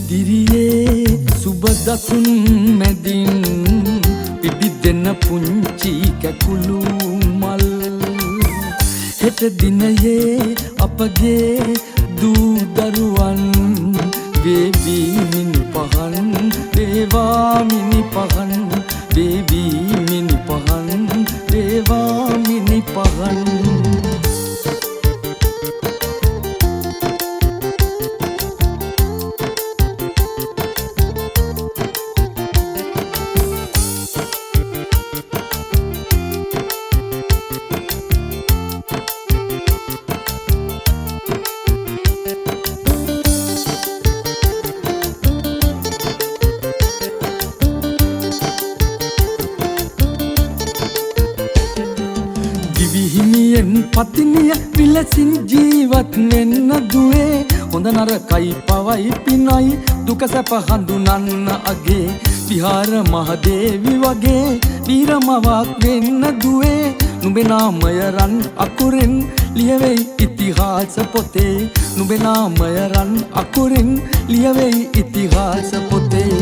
හිමිදිරියේ සුබ දසුන් මැදින් පිබිදෙන පුංචි කැකුළු මල් හෙට දිනයේ අපගේ දූ දරුවන් වේවි මිනි පහන් වේවා මිනි පහන් වේවි මිනි පහන් වේවා මිනි පහන් හිමියෙන් පතිනිය විලසින් ජීවත් වෙන්න දුවේ හොඳ නරකයි පවයි පිනයි දුක සැප හඳුනන්න අගේ විහාර මහදේවි වගේ වීරමවක් වෙන්න දුවේ නුඹේ නාමය රන් අකුරින් ලියවෙයි ඉතිහාස පොතේ නුඹේ නාමය රන් අකුරින් ලියවෙයි ඉතිහාස පොතේ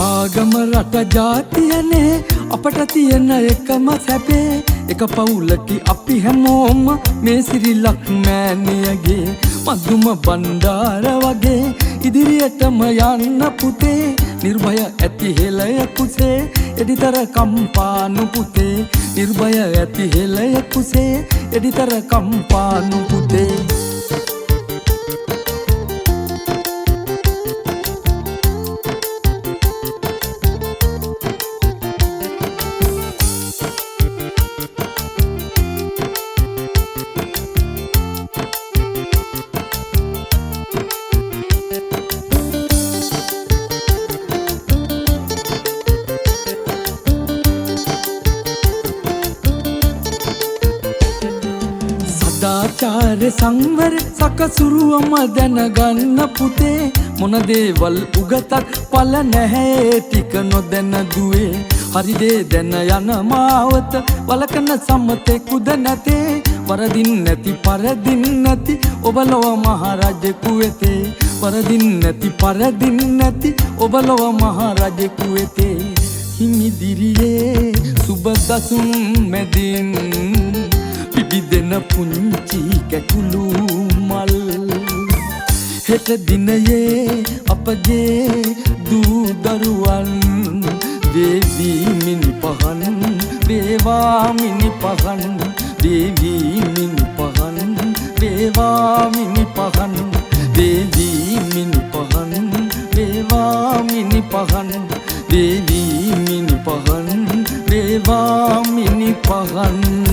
ආගම රට ජාතියනේ අපට තියෙන එකම සැපේ එක පවුලකි අපි හැමෝම මේ සිරිලක් මෑණියගේ මදුම බණ්ඩාර වගේ ඉදිරියටම යන්න පුතේ නිර්භය ඇති හෙළය කුසේ එඩිතර කම්පානු පුතේ නිර්භය ඇති හෙළය කුසේ එඩිතර කම්පානු පුතේ සදාචාර සංවර සකසුරුවම දැනගන්න පුතේ මොන දේවල් උගතක් පල නැහැ ටික නොදැන දුවේ හරි දේ දැන යන මාවත වලකන සම්මතෙකුද නැතේ වරදින් නැති පරදින් නැති ඔබ ලොව මහරජෙකු වෙතේ වරදින් නැති පරදින් නැති ඔබ ලොව මහරජෙකු වෙතේ හිමිදිරියේ සුබ දසුන් මැදින් පිබිදෙන පුංචි කැකුළු මල් හෙට දිනයේ අපගේ දූ දරුවන් වේවි මිනි පහන් වේවා මිනි පහන් වේවි මිනි පහන් වේවා මිනි පහන් වේවි මිනි පහන් වේවා මිනි පහන් වේවි මිනි පහන් වේවා මිනි පහන්